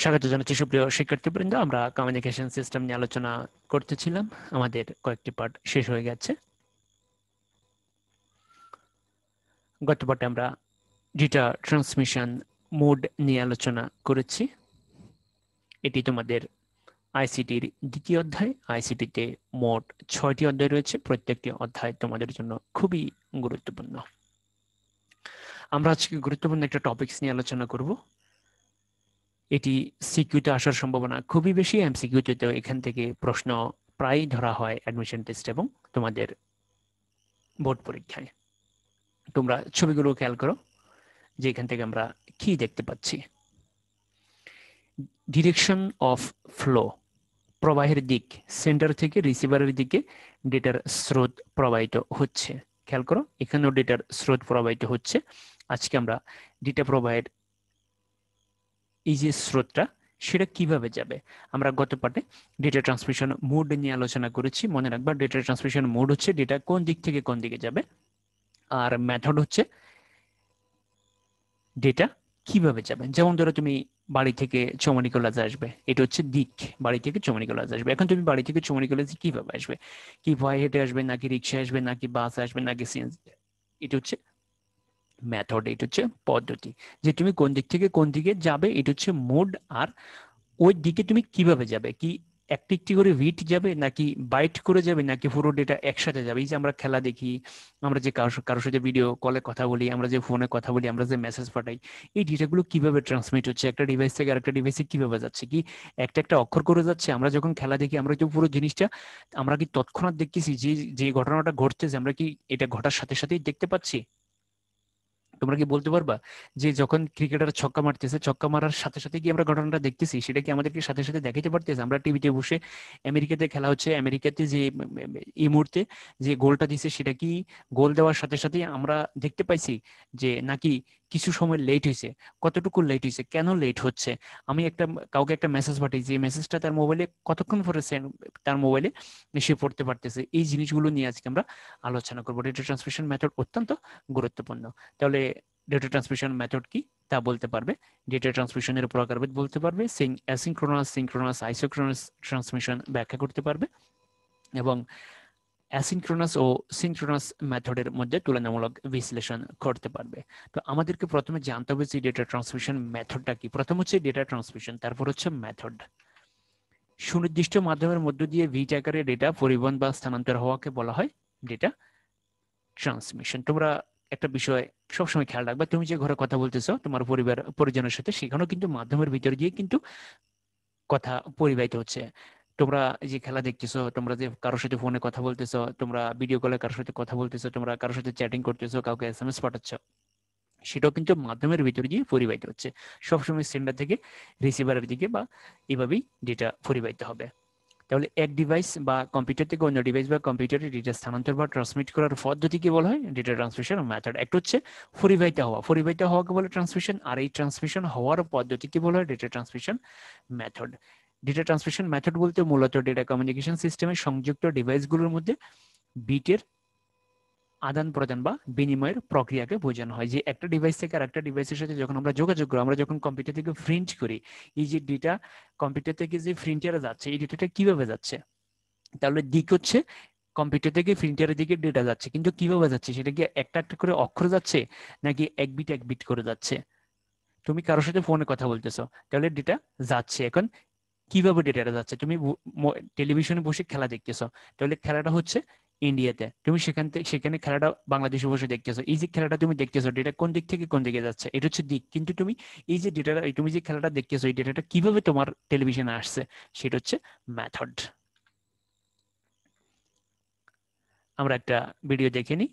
স্বাগত জানাচ্ছি সুপ্রিয় শিক্ষার্থীবৃন্দ। আমরা কমিউনিকেশন সিস্টেম নিয়ে আলোচনা করতেছিলাম, আমাদের কয়েকটি পার্ট শেষ হয়ে গেছে। গত পার্টে আমরা ডেটা ট্রান্সমিশন মোড নিয়ে আলোচনা করেছি। এটি তোমাদের আইসিটির দ্বিতীয় অধ্যায়। আইসিটিতে মোট 6টি অধ্যায় রয়েছে, প্রত্যেকটি অধ্যায় তোমাদের জন্য খুবই গুরুত্বপূর্ণ। আমরা আজকে গুরুত্বপূর্ণ একটা টপিকস নিয়ে আলোচনা করব। এটি সিকিউতে আসার সম্ভাবনা খুবই বেশি। এমসিকিউতে এখান থেকে প্রশ্ন প্রায় ধরা হয় অ্যাডমিশন টেস্ট এবং তোমাদের বোর্ড পরীক্ষায়। তোমরা ছবিগুলো খেয়াল করো যে এখান থেকে আমরা কি দেখতে পাচ্ছি। ডিরেকশন অফ ফ্লো, প্রবাহের দিক, সেন্টার থেকে রিসিভারের দিকে ডেটার স্রোত প্রবাহিত হচ্ছে। খেয়াল করো, এখানেও ডেটার স্রোত প্রবাহিত হচ্ছে। আজকে আমরা ডেটা প্রবাহের এই যে স্রোতটা, সেটা কিভাবে যাবে। আমরা গত পাঠে ডেটা ট্রান্সমিশন মোড নিয়ে আলোচনা করেছি। মনে রাখবা, ডেটা ট্রান্সমিশন মোড হচ্ছে ডেটা কোন দিক থেকে কোন দিকে যাবে, আর মেথড হচ্ছে ডেটা কিভাবে যাবে। যেমন ধরো, তুমি বাড়ি থেকে চৌমানি কলেজ আসবে, এটা হচ্ছে দিক। বাড়ি থেকে চৌমানি কলেজ আসবে। এখন তুমি বাড়ি থেকে চৌমানি কলেজে কিভাবে আসবে? কি পায়ে হেঁটে আসবে, নাকি রিক্সা আসবে, নাকি বাস আসবে, নাকি সিএনজি? এটা হচ্ছে মেথড, এটা হচ্ছে পদ্ধতি, যে তুমি কোন দিক থেকে কোন দিকে যাবে, এটা হচ্ছে মোড। আর ওই দিকে তুমি কিভাবে যাবে, কি একটি একটি করে রিট যাবে, নাকি বাইট করে যাবে, নাকি পুরো ডেটা একসাথে যাবে। এই যে আমরা খেলা দেখি, আমরা যে কারোর সাথে ভিডিও কলে কথা বলি, আমরা যে ফোনে কথা বলি, আমরা যে মেসেজ পাঠাই, এই ডেটাগুলো কিভাবে ট্রান্সমিট হচ্ছে, একটা ডিভাইস থেকে আরেকটা ডিভাইসে কিভাবে যাচ্ছে, কি একটা একটা অক্ষর করে যাচ্ছে। আমরা যখন খেলা দেখি, আমরা কি পুরো জিনিসটা আমরা কি তৎক্ষণাৎ দেখতেছি, যে যে ঘটনাটা ঘটতেছে আমরা কি এটা ঘটার সাথে সাথেই দেখতে পাচ্ছি? তোমরা কি বলতে পারবা যে যখন ক্রিকেটার ছক্কা মারতেছে, ছক্কা মারার সাথে সাথে কি আমরা ঘটনাটা দেখতেছি, সেটা কি আমাদেরকে সাথে সাথে দেখাতে পারতেছে? আমরা টিভিতে বসে, আমেরিকাতে খেলা হচ্ছে, আমেরিকাতে যে এই মুহূর্তে যে গোলটা দিছে, সেটা কি গোল দেওয়ার সাথে সাথে আমরা দেখতে পাইছি, যে নাকি কিছু সময় লেট হয়েছে? কতটুকু লেট হয়েছে, কেন লেট হচ্ছে? আমি একটা কাউকে একটা মেসেজ পাঠাই, যে মেসেজটা তার মোবাইলে কতক্ষণ পরে তার মোবাইলে সে পড়তে পারতেছে। এই জিনিসগুলো নিয়ে আজকে আমরা আলোচনা করবো। ডেটা ট্রান্সমিশন মেথড অত্যন্ত গুরুত্বপূর্ণ। তাহলে ডেটা ট্রান্সমিশন মেথড কি তা বলতে পারবে, ডেটা ট্রান্সমিশনের প্রকারভেদ বলতে পারবে, অ্যাসিনক্রোনাস, সিনক্রোনাস, আইসোক্রোনাস ট্রান্সমিশন ব্যাখ্যা করতে পারবে, এবং অ্যাসিনক্রোনাস ও সিনক্রোনাস মেথডের মধ্যে তুলনামূলক বিশ্লেষণ করতে পারবে। তো আমাদেরকে প্রথমে জানতে হবে যে ডেটা ট্রান্সমিশন মেথডটা কি। প্রথম হচ্ছে ডেটা ট্রান্সমিশন, তারপর হচ্ছে মেথড। সুনির্দিষ্ট মাধ্যমের মধ্য দিয়ে ভিট আকারে ডেটা পরিবহন বা স্থানান্তর হওয়াকে বলা হয় ডেটা ট্রান্সমিশন। তোমরা একটা বিষয় সবসময় খেয়াল রাখবা, তুমি যে ঘরে কথা বলতেছো তোমার পরিবার পরিজনের সাথে, সেখানেও কিন্তু মাধ্যমের ভিতর দিয়ে কিন্তু কথা পরিবাহিত হচ্ছে। তোমরা যে খেলা দেখতেছো, তোমরা যে কারোর সাথে ফোনে কথা বলতেছো, তোমরা ভিডিও কলে কারোর সাথে কথা বলতেছো, তোমরা কারোর সাথে চ্যাটিং করতেছো, কাউকে এসএমএস পাঠাচ্ছ, সেটাও কিন্তু মাধ্যমের ভিতর দিয়ে পরিবাহিত হচ্ছে। সবসময় সেন্ডার থেকে রিসিভারের দিকে বা এভাবেই ডেটা পরিবাহিত হবে। তাহলে এক ডিভাইস বা কম্পিউটার থেকে অন্য ডিভাইস বা কম্পিউটারে ডেটা স্থানান্তর বা ট্রান্সমিট করার পদ্ধতিকে বলা হয় ডেটা ট্রান্সমিশন মেথড। একটা হচ্ছে পরিবাহিত হওয়া, পরিবাহিত হওয়াকে বলে ট্রান্সমিশন, আর এই ট্রান্সমিশন হওয়ার পদ্ধতিকে বলা হয় data transmission method. Data transmission method বলতে মূলত ডেটা কমিউনিকেশন সিস্টেমে সংযুক্ত ডিভাইসগুলোর মধ্যে বিটের আদান প্রদান বা বিনিময়ের প্রক্রিয়াকে বোঝানো হয়। যে একটা ডিভাইস থেকে আর একটা ডিভাইসের সাথে যখন আমরা যোগাযোগ করি, আমরা যখন কম্পিউটার থেকে প্রিন্ট করি, এই যে ডেটা কম্পিউটার থেকে যে প্রিন্টারে যাচ্ছে, এই ডেটাটা কিভাবে যাচ্ছে? তাহলে দিক হচ্ছে কম্পিউটার থেকে প্রিন্টারের দিকে ডেটা যাচ্ছে, কিন্তু কিভাবে যাচ্ছে? সেটা কি একটা একটা করে অক্ষর যাচ্ছে, নাকি এক বিট করে যাচ্ছে? তুমি কারোর সাথে ফোনে কথা বলতেছো, তাহলে ডেটা যাচ্ছে। এখন কিভাবে ডেটাটা যাচ্ছে? তুমি টেলিভিশনে বসে খেলা দেখতেছো, তাহলে খেলাটা হচ্ছে ইন্ডিয়াতে, তুমি সেখানে খেলাটা বাংলাদেশে বসে দেখতেছো। এই যে খেলাটা তুমি দেখতেছো, ডেটা কোন দিক থেকে কোন দিকে যাচ্ছে, এটা হচ্ছে দিক। কিন্তু তুমি এই যে ডেটাটা, তুমি যে খেলাটা দেখতেছো, এই ডেটাটা কিভাবে তোমার টেলিভিশনে আসছে, সেটা হচ্ছে মেথড। আমরা একটা ভিডিও দেখে নিই।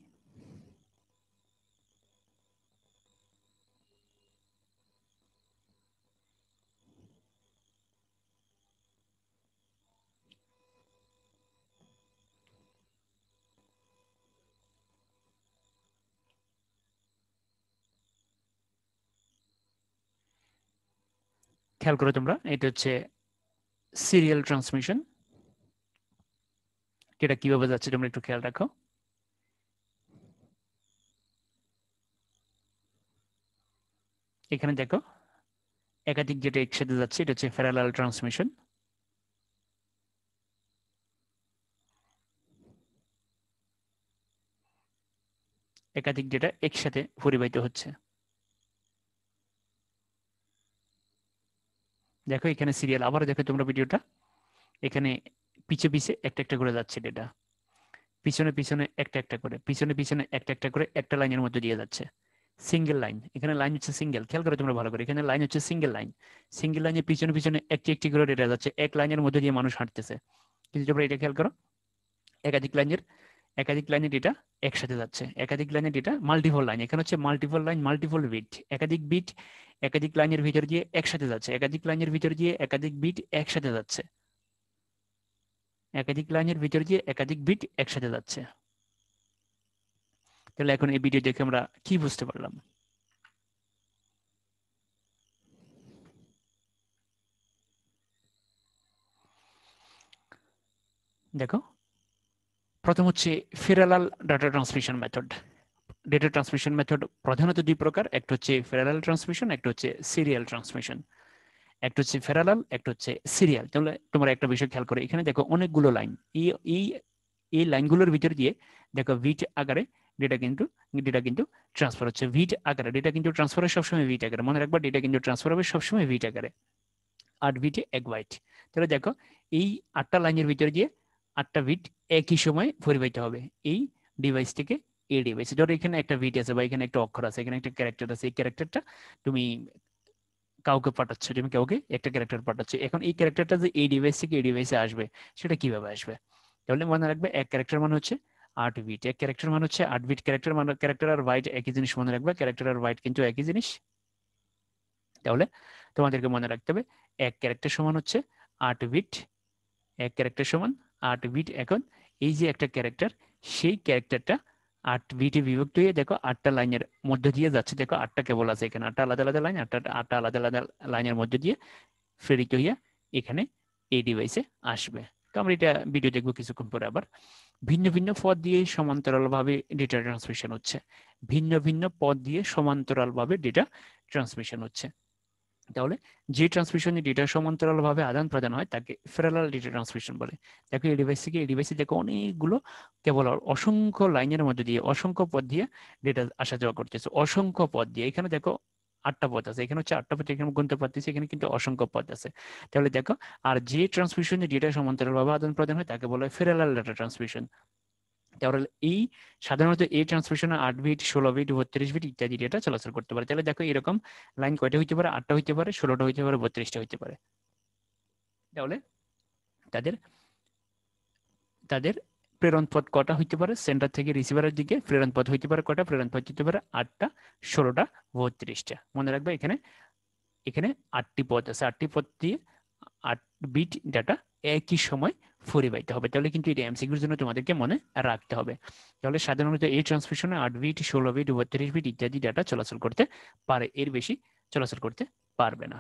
খেয়াল করো তোমরা, এটা হচ্ছে সিরিয়াল ট্রান্সমিশন। এটা কিভাবে যাচ্ছে তোমরা একটু খেয়াল রাখো। এখানে দেখো, একাধিক ডেটা একসাথে যাচ্ছে, এটা হচ্ছে প্যারালাল ট্রান্সমিশন। একাধিক ডেটা একসাথে পরিবাহিত হচ্ছে। দেখো এখানে সিরিয়াল, আবার দেখো তোমরা ভিডিওটা, এখানে পিছে পিছে একটা একটা করে যাচ্ছে ডেটা, পিছনে পিছনে একটা একটা করে, পিছনে পিছনে একটা একটা করে একটা লাইনের মধ্যে দিয়ে যাচ্ছে। সিঙ্গেল লাইন, এখানে লাইন হচ্ছে সিঙ্গেল, খেয়াল করে তোমরা ভালো করে, এখানে লাইন হচ্ছে সিঙ্গেল লাইন। সিঙ্গেল লাইনের পিছনে পিছনে একটি একটি করে ডেটা যাচ্ছে, এক লাইনের মধ্যে দিয়ে মানুষ হাঁটতেছে। কিন্তু তোমরা এটা খেয়াল করো, একাধিক লাইনের একাধিক লাইনের ডেটা একসাথে যাচ্ছে, একাধিক লাইনের ডেটা মাল্টিপল লাইন, এখানে হচ্ছে মাল্টিপল লাইন মাল্টিপল বিট, একাধিক বিট একাধিক লাইনের ভিতর দিয়ে একসাথে যাচ্ছে, একাধিক লাইনের ভিতর দিয়ে একাধিক বিট একসাথে যাচ্ছে, একাধিক লাইনের ভিতর দিয়ে একাধিক বিট একসাথে যাচ্ছে। তাহলে এখন এই ভিডিও দেখে আমরা কি বুঝতে পারলাম? দেখো, প্রথম হচ্ছে parallel data transmission method. Data transmission method প্রধানত দুই প্রকার, একটা হচ্ছে প্যারালাল ট্রান্সমিশন, একটা হচ্ছে সিরিয়াল ট্রান্সমিশন। একটা হচ্ছে প্যারালাল, একটা হচ্ছে সিরিয়াল। তাহলে তোমরা একটা বিষয় খেয়াল করো, এখানে দেখো অনেকগুলো লাইন, এই এই এই লাইনগুলোর ভিতর দিয়ে দেখো বিট আকারে ডেটা কিন্তু ট্রান্সফার হচ্ছে, বিট আকারে ডেটা কিন্তু ট্রান্সফার হয় সবসময় বিট আকারে, মনে রাখবা ডেটা কিন্তু ট্রান্সফার হবে সবসময় বিট আকারে, 8 বিটে 1 বাইট। তাহলে দেখো এই 8টা লাইনের ভিতর দিয়ে 8টা বিট একই সময় পরিবাহিত হবে এই ডিভাইস থেকে এই ডিভাইসে। ধরো এখানে একটা বিট আছে বা এখানে একটা অক্ষর আছে, এখানে একটা ক্যারেক্টার আছে, এই ক্যারেক্টারটা তুমি কাউকে পাঠাচ্ছ, তুমি কাউকে একটা ক্যারেক্টার পাঠাচ্ছ, এখন এই ক্যারেক্টারটা যে এই ডিভাইস থেকে এই ডিভাইসে আসবে সেটা কিভাবে আসবে? তাহলে মনে রাখবে এক ক্যারেক্টার মানে হচ্ছে 8 বিট, এক ক্যারেক্টার মানে হচ্ছে 8 বিট, ক্যারেক্টার মানে ক্যারেক্টার আর বাইট একই জিনিস, মনে রাখবে ক্যারেক্টার আর বাইট কিন্তু একই জিনিস। তাহলে তোমাদেরকে মনে রাখতে হবে এক ক্যারেক্টার সমান হচ্ছে 8 বিট, এক ক্যারেক্টার সমান 8 বিট। এখন এই যে একটা ক্যারেক্টার, সেই ক্যারেক্টারটা 8 বিটে বিভক্ত হয়ে দেখো 8টা লাইনের মধ্য দিয়ে যাচ্ছে, দেখো 8টা কেবল আছে এখানে, 8টা আলাদা আলাদা লাইন, 8টা আলাদা আলাদা লাইনের মধ্য দিয়ে প্রেরিত হইয়া এখানে এই ডিভাইসে আসবে। তো আমরা এটা ভিডিও দেখবো কিছুক্ষণ পরে। আবার ভিন্ন ভিন্ন পথ দিয়ে সমান্তরালভাবে ডেটা ট্রান্সমিশন হচ্ছে, ভিন্ন ভিন্ন পথ দিয়ে সমান্তরালভাবে ডেটা ট্রান্সমিশন হচ্ছে। তাহলে যে ট্রান্সমিশনে ডেটা সমান্তরালভাবে আদান প্রদান হয় তাকে প্যারালাল ডেটা ট্রান্সমিশন বলে। দেখো এই ডিভাইস থেকে এই ডিভাইসে দেখো অনেকগুলো কেবল অসংখ্য লাইনের মধ্যে দিয়ে অসংখ্য পথ দিয়ে ডেটা আসা যাওয়া করতেছে, অসংখ্য পথ দিয়ে। এখানে দেখো 8টা পথ আছে, এখানে হচ্ছে 8টা পথ, এখানে গুনতে পারতেছি, এখানে কিন্তু অসংখ্য পথ আছে। তাহলে দেখো, আর যে ট্রান্সমিশনে ডেটা সমান্তরালভাবে আদান প্রদান হয় তাকে বলা হয় প্যারালাল ডেটা ট্রান্সমিশন। তাহলে এই সাধারণত এই ট্রান্সমিশনে 8 বিট 16 বিট 32 বিট ইত্যাদি ডেটা চলাচল করতে পারে। তাহলে দেখো এরকম লাইন কয়টা হইতে পারে? 8টা হইতে পারে, 16টা হইতে পারে, 32টা হইতে পারে। তাহলে তাদের তাদের প্রেরণ পথ কটা হইতে পারে? সেন্টার থেকে রিসিভারের দিকে প্রেরণ পথ হইতে পারে কটা? প্রেরণ পথ হইতে পারে 8টা, 16টা, 32টা। মনে রাখবে এখানে এখানে 8টি পথ আছে, 8টি পথ দিয়ে 8 বিট ডাটা একই সময় পরিবাহিত হবে। তাহলে কিন্তু এটা এমসিকিউর জন্য তোমাদেরকে মনে রাখতে হবে। তাহলে সাধারণত এই ট্রান্সমিশনে 8 বিট 16 বিট 32 বিট ইত্যাদি ডাটা চলাচল করতে পারে, এর বেশি চলাচল করতে পারবে না।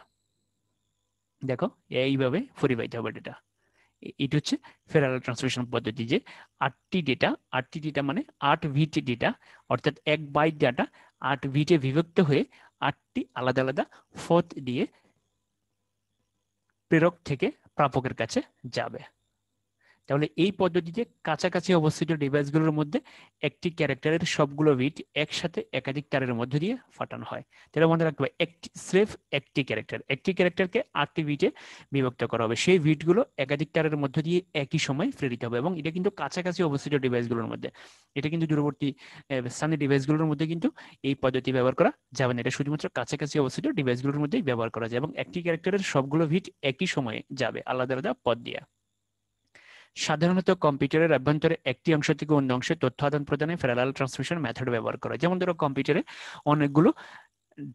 দেখো এইভাবে পরিবাহিত হবে ডেটা। এটি হচ্ছে প্যারালাল ট্রান্সমিশন পদ্ধতি, যে 8টি ডেটা মানে 8 বিট ডেটা, অর্থাৎ 1 বাইট ডাটা 8 বিটে বিভক্ত হয়ে 8টি আলাদা আলাদা পথ দিয়ে প্রেরক থেকে প্রাপকের কাছে যাবে। তাহলে এই পদ্ধতিতে কাছাকাছি অবস্থিত ডিভাইসগুলোর মধ্যে একটি ক্যারেক্টারের সবগুলো বিট একসাথে একাধিক তারের মধ্য দিয়ে ফাটানো হয়। তাহলে মনে রাখতে হবে একটি ক্যারেক্টারকে 8টি বিটে বিভক্ত করা হবে, সেই বিটগুলো একাধিক তারের মধ্য দিয়ে একই সময় প্রেরিত হবে, এবং এটা কিন্তু কাছাকাছি অবস্থিত ডিভাইসগুলোর মধ্যে, এটা কিন্তু দূরবর্তী স্থানীয় ডিভাইসগুলোর মধ্যে কিন্তু এই পদ্ধতি ব্যবহার করা যাবে না, এটা শুধুমাত্র কাছাকাছি অবস্থিত ডিভাইসগুলোর মধ্যেই ব্যবহার করা যায়, এবং একটি ক্যারেক্টারের সবগুলো বিট একই সময়ে যাবে আলাদা আলাদা পথ দিয়ে। সাধারণত কম্পিউটারের অভ্যন্তরে একটি অংশ থেকে অন্য অংশে তথ্য আদান প্রদানে প্যারালাল ট্রান্সমিশন মেথড ব্যবহার করা হয়। যেমন ধরো কম্পিউটারে অনেকগুলো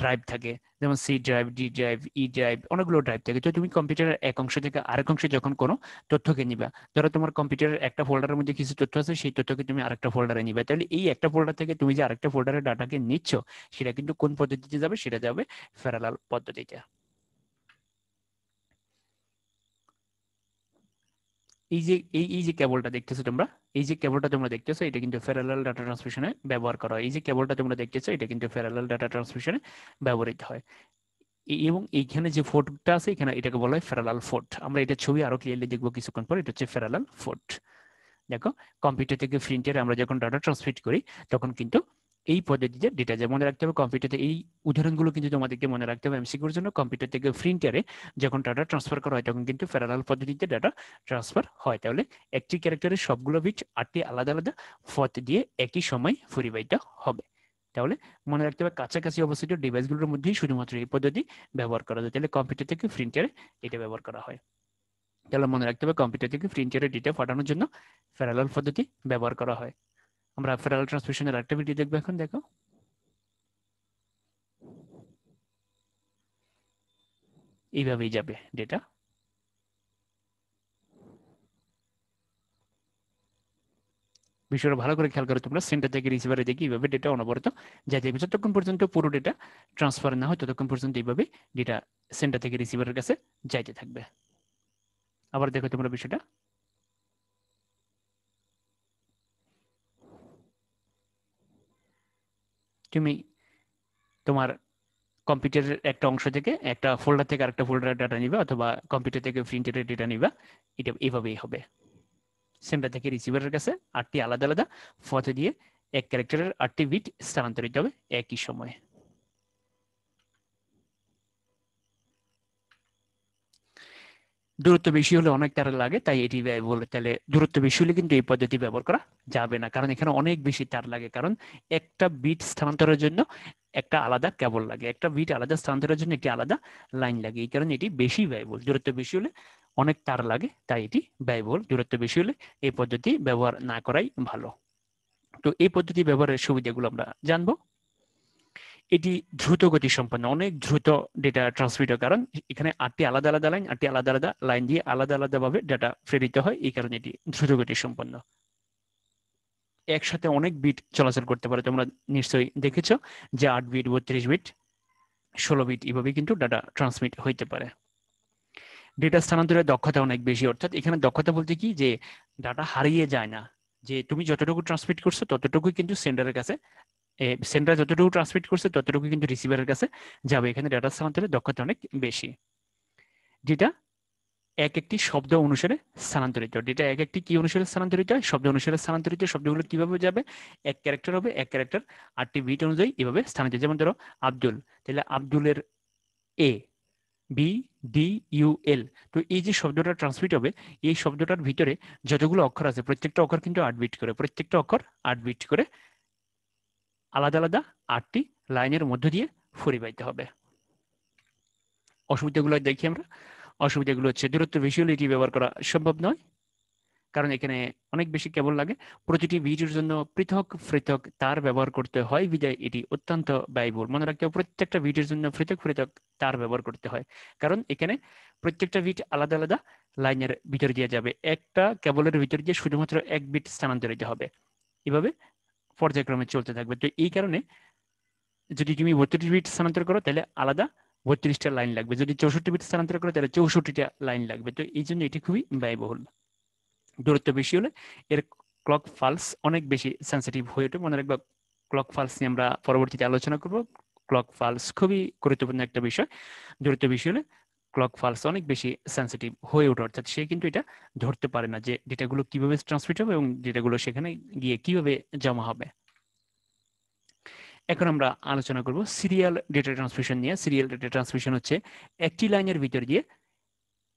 ড্রাইভ থাকে, যেমন C drive, D drive, E drive, অনেকগুলো ড্রাইভ থাকে। তো তুমি কম্পিউটারের এক অংশ থেকে আরেক অংশে যখন কোনো তথ্যকে নিবা, ধরো তোমার কম্পিউটারের একটা ফোল্ডারের মধ্যে কিছু তথ্য আছে, সেই তথ্যকে তুমি আরেকটা ফোল্ডারে নিবে, তাহলে এই একটা ফোল্ডার থেকে তুমি যে আরেকটা ফোল্ডারের ডাটাকে নিচ্ছ সেটা কিন্তু কোন পদ্ধতিতে যাবে? সেটা যাবে প্যারালাল পদ্ধতিতে। এই যে কেবলটা দেখতেছো তোমরা, এই যে কেবলটা তোমরা দেখতেছো, এটা কিন্তু প্যারালাল ডাটা ট্রান্সমিশনে ব্যবহার করা হয়। এই যে কেবলটা তোমরা দেখতেছো, এটা কিন্তু প্যারালাল ডাটা ট্রান্সমিশনে ব্যবহৃত হয়। এবং এইখানে যে ফোর্টটা আছে এখানে এটাকে বলা হয় প্যারালাল ফোর্ট। আমরা এটা ছবি আরো ক্লিয়ারলি দেখবো কিছুক্ষণ পর। এটা হচ্ছে প্যারালাল ফোর্ট। দেখো কম্পিউটার থেকে প্রিন্টারে আমরা যখন ডাটা ট্রান্সমিট করি তখন কিন্তু এই পদ্ধতিতে ডেটা যায়। মনে রাখতে হবে কম্পিউটারে এই উদাহরণগুলো কিন্তু তোমাদেরকে মনে রাখতে হবে এমসিকিউর জন্য। কম্পিউটার থেকে প্রিন্টারে যখন ডাটা ট্রান্সফার করা হয় তখন কিন্তু প্যারালাল পদ্ধতিতে ডাটা ট্রান্সফার হয়। তাহলে একটি ক্যারেক্টারের সবগুলো বিট 8টি আলাদা আলাদা পথ দিয়ে একই সময় পরিবাহিত হবে। তাহলে মনে রাখতে হবে কাছাকাছি অবস্থিত ডিভাইসগুলোর মধ্যেই শুধুমাত্র এই পদ্ধতি ব্যবহার করা যায়। তাহলে কম্পিউটার থেকে প্রিন্টারে এটা ব্যবহার করা হয়। তাহলে মনে রাখতে হবে কম্পিউটার থেকে প্রিন্টারে ডেটা পাঠানোর জন্য প্যারালাল পদ্ধতি ব্যবহার করা হয়। আমরা প্যারালাল ট্রান্সমিশনের একটা ভিডিও দেখবো এখন। দেখো এইভাবেই যাবে ডেটা। বিষয়টা ভালো করে খেয়াল করে তোমরা সেন্টার থেকে রিসিভারে দেখি এইভাবে ডেটা অনবরত যাইতে হবে। যতক্ষণ পর্যন্ত পুরো ডেটা ট্রান্সফার না হয় ততক্ষণ পর্যন্ত এইভাবে ডেটা সেন্টার থেকে রিসিভারের কাছে যাইতে থাকবে। আবার দেখো তোমরা বিষয়টা, তুমি তোমার কম্পিউটারের একটা অংশ থেকে একটা ফোল্ডার থেকে আরেকটা ফোল্ডারের ডাটা নিবা অথবা কম্পিউটার থেকে প্রিন্টারের ডেটা নিবা, এটা এইভাবেই হবে। সেন্টার থেকে রিসিভারের কাছে 8টি আলাদা আলাদা পথ দিয়ে এক ক্যারেক্টারের 8টি বিট স্থানান্তরিত হবে একই সময়ে। দূরত্ব বেশি হলে অনেক তার লাগে, তাই এটি ব্যয়বহুল। তাহলে দূরত্ব বেশি হলে কিন্তু এই পদ্ধতি ব্যবহার করা যাবে না, কারণ এখানে অনেক বেশি তার লাগে। কারণ একটা বিট স্থানান্তরের জন্য একটা আলাদা কেবল লাগে, একটা বিট আলাদা স্থানান্তরের জন্য একটি আলাদা লাইন লাগে। এই কারণে এটি বেশি ব্যয়বহুল। দূরত্ব বেশি হলে অনেক তার লাগে, তাই এটি ব্যয়বহুল। দূরত্ব বেশি হলে এই পদ্ধতি ব্যবহার না করাই ভালো। তো এই পদ্ধতি ব্যবহারের সুবিধাগুলো আমরা জানবো। এটি দ্রুত গতি সম্পন্ন, অনেক দ্রুত ডেটা ট্রান্সমিট হয়, কারণ এখানে 8টি আলাদা আলাদা লাইন, 8টি আলাদা আলাদা লাইন দিয়ে আলাদা আলাদা ভাবে ডেটা প্রেরিত হয়। এই কারণে এটি দ্রুত গতি সম্পন্ন। একসাথে অনেক বিট চলাচল করতে পারে। তোমরা নিশ্চয়ই দেখেছো যে 8 বিট, 32 বিট, 16 বিট এভাবে কিন্তু ডাটা ট্রান্সমিট হইতে পারে। ডেটা স্থানান্তরের দক্ষতা অনেক বেশি। অর্থাৎ এখানে দক্ষতা বলতে কি, যে ডাটা হারিয়ে যায় না, যে তুমি যতটুকু ট্রান্সমিট করছো ততটুকুই কিন্তু সেন্ডারের কাছে, সেন্টার যতটুকু ট্রান্সমিট করছে ততটুকু কিন্তু রিসিভারের কাছে যাবে। এখানে ডাটা স্থানান্তরের দক্ষতা অনেক বেশি। যেটা এক একটি শব্দ অনুসারে স্থানান্তরিত। ডেটা এক একটি কি অনুসারে স্থানান্তরিত হয়? শব্দ অনুসারে স্থানান্তরিত। শব্দগুলো কিভাবে যাবে? এক ক্যারেক্টার হবে, এক ক্যারেক্টার 8টি বিট অনুযায়ী এভাবে স্থানান্তরিত। যেমন ধরো আব্দুল, তাহলে আব্দুলের এ, বি, ডি, ইউ, এল। তো এই যে শব্দটা ট্রান্সমিট হবে, এই শব্দটার ভিতরে যতগুলো অক্ষর আছে প্রত্যেকটা অক্ষর কিন্তু 8 বিট করে, প্রত্যেকটা অক্ষর 8 বিট করে আলাদা আলাদা 8টি লাইনের মধ্য দিয়ে পরিবাহিত হবে। অসুবিধাগুলো দেখি আমরা। অসুবিধাগুলো হচ্ছে দূরত্ব বেশি হলে এটি ব্যবহার করা সম্ভব নয়, কারণ এখানে অনেক বেশি কেবল লাগে। প্রতিটি বিটের জন্য পৃথক পৃথক তার ব্যবহার করতে হয়, বিধায় এটি অত্যন্ত ব্যয়বহুল। মনে রাখতে হবে প্রত্যেকটা বিটের জন্য পৃথক পৃথক তার ব্যবহার করতে হয়, কারণ এখানে প্রত্যেকটা বিট আলাদা আলাদা লাইনের ভিতর দিয়ে যাবে। একটা কেবলের ভিতর দিয়ে শুধুমাত্র এক বিট স্থানান্তরিত হবে, এভাবে পর্যায়ক্রমে চলতে থাকবে। তো এই কারণে যদি তুমি 32 বিট স্থানান্তর করো তাহলে আলাদা 32টা লাইন লাগবে, যদি 64 বিট স্থানান্তর করো তাহলে 64টা লাইন লাগবে। তো এই জন্য এটি খুবই ব্যয়বহুল। দূরত্ব বেশি হলে এর ক্লক পালস অনেক বেশি সেন্সিটিভ হয়ে ওঠে। মনে রাখবা ক্লক পালস নিয়ে আমরা পরবর্তীতে আলোচনা করব। ক্লক পালস খুবই গুরুত্বপূর্ণ একটা বিষয়। দূরত্ব বেশি হলে ক্লক পালস অনেক বেশি সেন্সিটিভ হয়ে ওঠে, অর্থাৎ সে কিন্তু এটা ধরতে পারে না যে ডেটাগুলো কিভাবে ট্রান্সমিট হবে এবং ডেটাগুলো সেখানে গিয়ে কিভাবে জমা হবে। এখন আমরা আলোচনা করব সিরিয়াল ডেটা ট্রান্সমিশন নিয়ে। সিরিয়াল ডেটা ট্রান্সমিশন হচ্ছে একটি লাইনের ভিতর দিয়ে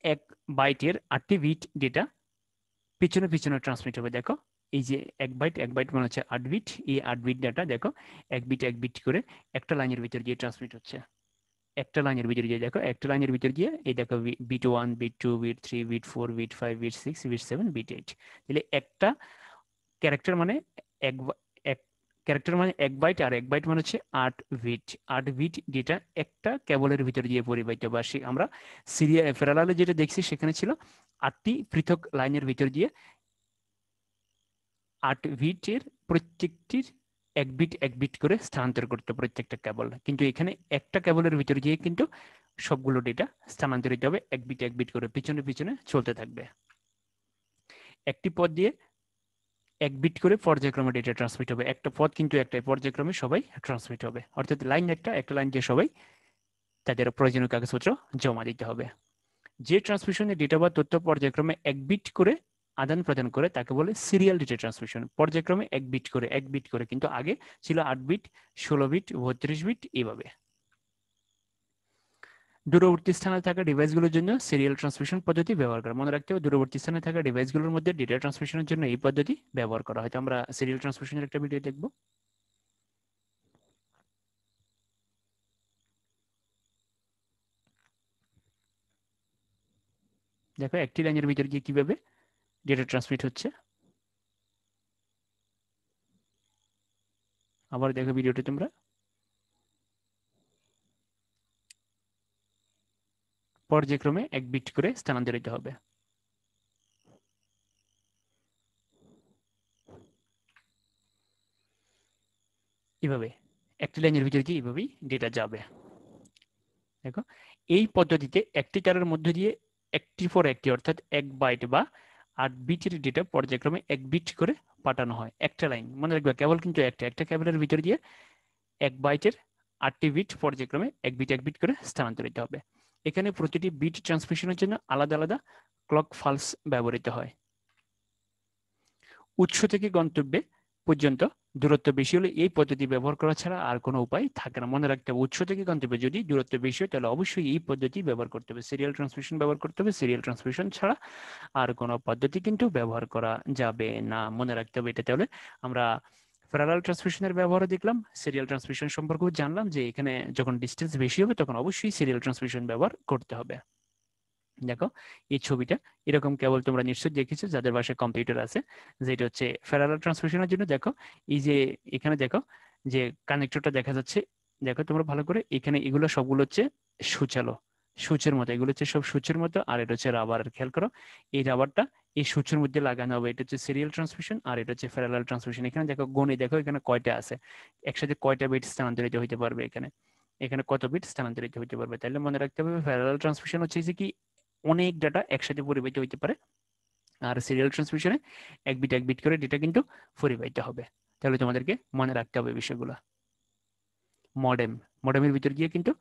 এক বাইটের 8টি বিট ডেটা পিছনে পিছনে ট্রান্সমিট হবে। দেখো এই যে এক বাইট, এক বাইট মানে হচ্ছে 8 বিট। এই 8 বিট ডাটা দেখো এক বিট করে একটা লাইনের ভিতর দিয়ে ট্রান্সমিট হচ্ছে। একটা লাইনের ভিতর দিয়ে দেখো, একটা লাইনের ভিতর দিয়ে এই দেখো bit 1, bit 2, bit 3, bit 4, bit 5, bit 6, bit 7, bit 8। তাহলে একটা ক্যারেক্টার মানে এক এক ক্যারেক্টার মানে এক বাইট, আর এক বাইট মানে হচ্ছে 8 বিট। 8 বিট ডেটা একটা কেবলের ভিতর দিয়ে পরিবাহিত। বা আমরা সিরিয়াল প্যারালালে যেটা দেখছি সেখানে ছিল 8টি পৃথক লাইনের ভিতর দিয়ে 8 বিটের প্রত্যেকটির এক বিট করে স্থানান্তর করতে প্রত্যেকটা কেবল। কিন্তু এখানে একটা কেবলের ভিতর দিয়ে কিন্তু সবগুলো ডেটা স্থানান্তরিত হবে এক বিট করে, পিছনে পিছনে চলতে থাকবে। একটি পথ দিয়ে এক বিট করে পর্যায়ক্রমে ডেটা ট্রান্সমিট হবে। একটা পথ কিন্তু একটাই, পর্যায়ক্রমে সবাই ট্রান্সমিট হবে। অর্থাৎ লাইন একটা লাইন দিয়ে সবাই তাদের প্রয়োজনীয় কাগজপত্র জমা দিতে হবে। যে ট্রান্সমিশনের ডেটা বা তথ্য পর্যায়ক্রমে 1 বিট করে আদান প্রদান করে তাকে বলে সিরিয়াল ডেটা ট্রান্সমিশন। পর্যায়ক্রমে 1 বিট করে, কিন্তু আগে ছিল 8 বিট, 16 বিট, 32 বিট, এইভাবে। দূরবর্তী স্থানে থাকা ডিভাইসগুলোর জন্য সিরিয়াল ট্রান্সমিশন পদ্ধতি ব্যবহার করা। মনে রাখতে হবে দূরবর্তী স্থানে থাকা ডিভাইসগুলোর মধ্যে ডেটা ট্রান্সমিশনের জন্য এই পদ্ধতি ব্যবহার করা হয়। তো আমরা সিরিয়াল ট্রান্সমিশনের একটা ভিডিও দেখব। দেখো একটি লাইনের ভিতর গিয়ে কিভাবে ডেটা ট্রান্সমিট হচ্ছে। আবার দেখো ভিডিওটি তোমরা। পর্যায়ক্রমে 1 বিট করে স্থানান্তরিত হবে। এভাবে একটি লাইনের ভিতরে গিয়ে এইভাবেই ডেটা যাবে। দেখো এই পদ্ধতিতে একটি তারের মধ্য দিয়ে একটি পর একটি অর্থাৎ 1 বাইট বা 8 বিটের ডেটা পর্যায়ক্রমে 1 বিট করে পাঠানো হয়। একটা লাইন মনে রাখবে, কেবল কিন্তু একটা কেবলের ভিতর দিয়ে 1 বাইটের 8টি বিট পর্যায়ক্রমে 1 বিট করে স্থানান্তরিত হবে। এখানে প্রতিটি বিট ট্রান্সমিশনের জন্য আলাদা আলাদা ক্লক পালস ব্যবহৃত হয়। উৎস থেকে গন্তব্যে পর্যন্ত দূরত্ব বেশি হলে এই পদ্ধতি ব্যবহার করা ছাড়া আর কোনো উপায় থাকে না। মনে রাখতে হবে উৎস থেকে গন্তব্যে যদি দূরত্ব বেশি হয় তাহলে অবশ্যই এই পদ্ধতি ব্যবহার করতে হবে, সিরিয়াল ট্রান্সমিশন ব্যবহার করতে হবে। সিরিয়াল ট্রান্সমিশন ছাড়া আর কোনো পদ্ধতি কিন্তু ব্যবহার করা যাবে না, মনে রাখতে হবে এটা। তাহলে আমরা প্যারালাল ট্রান্সমিশনের ব্যবহারও দেখলাম, সিরিয়াল ট্রান্সমিশন সম্পর্কেও জানলাম যে এখানে যখন ডিস্টেন্স বেশি হবে তখন অবশ্যই সিরিয়াল ট্রান্সমিশন ব্যবহার করতে হবে। দেখো এই ছবিটা এরকম কেবল তোমরা নিশ্চয়ই দেখেছো যাদের বাসায় কম্পিউটার আছে, যেটা হচ্ছে প্যারালাল ট্রান্সমিশনের জন্য। দেখো এই যে এখানে দেখো যে কানেক্টরটা দেখা যাচ্ছে, দেখো তোমরা ভালো করে, এখানে এগুলো সবগুলো হচ্ছে সূচালো, সুচের মতো, এগুলো হচ্ছে সব সুচের মতো, আর এটা হচ্ছে রাবার। খেয়াল করো এই রাবারটা এই সুচের মধ্যে লাগানো হবে। এটা হচ্ছে সিরিয়াল ট্রান্সমিশন আর এটা হচ্ছে প্যারালাল ট্রান্সমিশন। এখানে দেখো গণে দেখো এখানে কয়টা আছে, একসাথে কয়টা বিট স্থানান্তরিত হইতে পারবে, এখানে এখানে কত বিট স্থানান্তরিত হইতে পারবে। তাহলে মনে রাখতে হবে প্যারালাল ট্রান্সমিশন হচ্ছে যে কি অনেক ডাটা একসাথে পরিবাহিত হইতে পারে, আর সিরিয়াল ট্রান্সমিশনে 1 বিট করে ডেটা কিন্তু পরিবাহিত হবে। তাহলে তোমাদেরকে মনে রাখতে হবে বিষয়গুলো। মডেমের ভিতর গিয়ে কিন্তু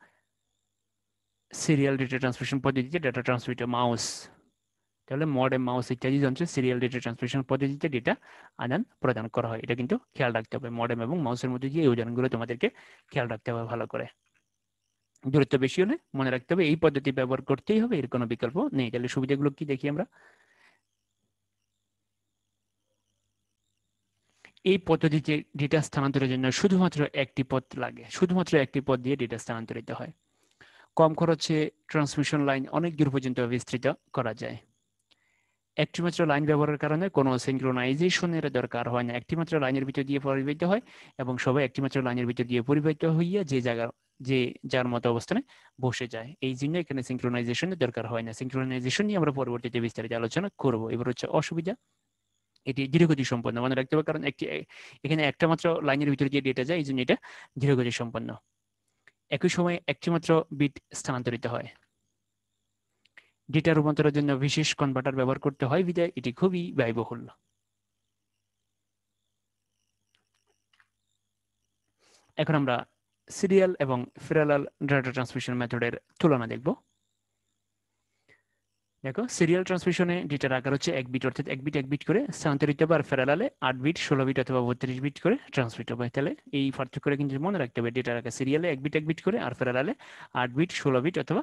সিরিয়াল ডেটা ট্রান্সমিশন পদ্ধতিতে ডেটা ট্রান্সমিটার, মাউস, তাহলে মডেম, মাউস ইত্যাদি যন্ত্রে সিরিয়াল ডেটা ট্রান্সমিশন পদ্ধতিতে ডেটা আদান প্রদান করা হয়। এটা কিন্তু খেয়াল রাখতে হবে। মডেম এবং মাউসের মধ্যে দিয়ে এই উদাহরণগুলো তোমাদেরকে খেয়াল রাখতে হবে ভালো করে। দূরত্ব বেশি হলে মনে রাখতে হবে এই পদ্ধতি ব্যবহার করতেই হবে, এর কোনো বিকল্প নেই। তাহলে সুবিধাগুলো কি দেখি আমরা। এই পদ্ধতিতে ডেটা স্থানান্তরের জন্য শুধুমাত্র একটি পথ লাগে, শুধুমাত্র একটি পথ দিয়ে ডেটা স্থানান্তরিত হয়। কম খরচে ট্রান্সমিশন লাইন অনেক দূর পর্যন্ত বিস্তৃত করা যায়। একটি মাত্র লাইন ব্যবহারের কারণে কোনো সিঙ্ক্রোনাইজেশনের দরকার হয় না। একটি মাত্র লাইনের ভিতর দিয়ে পরিবাহিত হয় এবং সবাই একটি মাত্র লাইনের ভিতর দিয়ে পরিবাহিত হইয়া যে যার মতো অবস্থানে বসে যায়। এই জন্য এখানে সিঙ্ক্রোনাইজেশনের দরকার হয় না। সিঙ্ক্রোনাইজেশন নিয়ে আমরা পরবর্তীতে বিস্তারিত আলোচনা করব। এবার হচ্ছে অসুবিধা, এটি ধীরগতি সম্পন্ন, মনে রাখতে হবে, কারণ এখানে একটা মাত্র লাইনের ভিতরে দিয়ে ডেটা যায়, এই জন্য এটা ধীরগতি সম্পন্ন। একই সময়ে একটি মাত্র বিট স্থানান্তরিত হয়। ডেটা রূপান্তরের জন্য বিশেষ কনভার্টার ব্যবহার করতে হয় বিধায় এটি খুবই ব্যয়বহুল। এখন আমরা সিরিয়াল এবং প্যারালাল ডাটা ট্রান্সমিশন মেথডের তুলনা দেখব। দেখো সিরিয়াল ট্রান্সমিশনে ডেটার আকার হচ্ছে 1 বিট, অর্থাৎ 1 বিট করে স্থানান্তরিত হবে, আর প্যারালালে 8 বিট, 16 বিট অথবা 32 বিট করে ট্রান্সমিট হবে। তাহলে এই পার্থক্য কিন্তু মনে রাখতে হবে, ডেটার আকার সিরিয়ালে 1 বিট করে, আর প্যারালালে 8 বিট, 16 বিট অথবা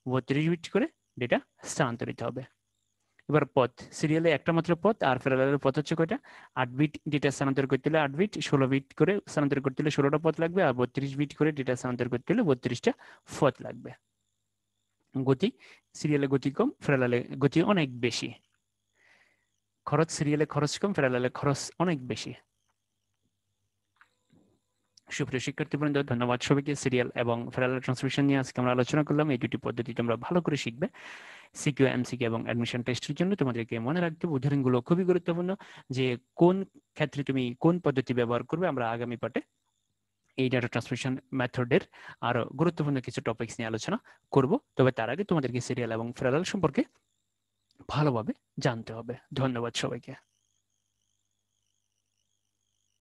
32 বিট করে ডেটা স্থানান্তরিত হবে। এবার পথ, সিরিয়ালে একটা মাত্র পথ, আর প্যারালালের পথ হচ্ছে কয়টা, 8 বিট ডেটা স্থানান্তর করতে হলে 8 বিট, 16 বিট করে স্থানান্তর করতে হলে 16টা পথ লাগবে, আর 32 বিট করে ডেটা স্থানান্তর করতে হলে 32টা পথ লাগবে। গতি, সিরিয়ালে গতি কম, প্যারালালে গতি অনেক বেশি। খরচ, সিরিয়ালে খরচ কম, প্যারালালে খরচ অনেক বেশি। সুপ্রিয় শিক্ষার্থীবৃন্দ, ধন্যবাদ সবাইকে। সিরিয়াল এবং প্যারালাল ট্রান্সমিশন নিয়ে আজকে আমরা আলোচনা করলাম। এই দুটি পদ্ধতি তোমরা ভালো করে শিখবে। সিকিউ, এমসিকিউ এবং অ্যাডমিশন টেস্টের জন্য তোমাদেরকে মনে রাখতে হবে উদাহরণগুলো খুবই গুরুত্বপূর্ণ, যে কোন ক্ষেত্রে তুমি কোন পদ্ধতি ব্যবহার করবে। আমরা আগামী পাঠে এই ডাটা ট্রান্সমিশন মেথডের আরো গুরুত্বপূর্ণ কিছু টপিকস নিয়ে আলোচনা করব। তবে তার আগে তোমাদেরকে সিরিয়াল এবং প্যারালাল সম্পর্কে ভালোভাবে জানতে হবে। ধন্যবাদ সবাইকে।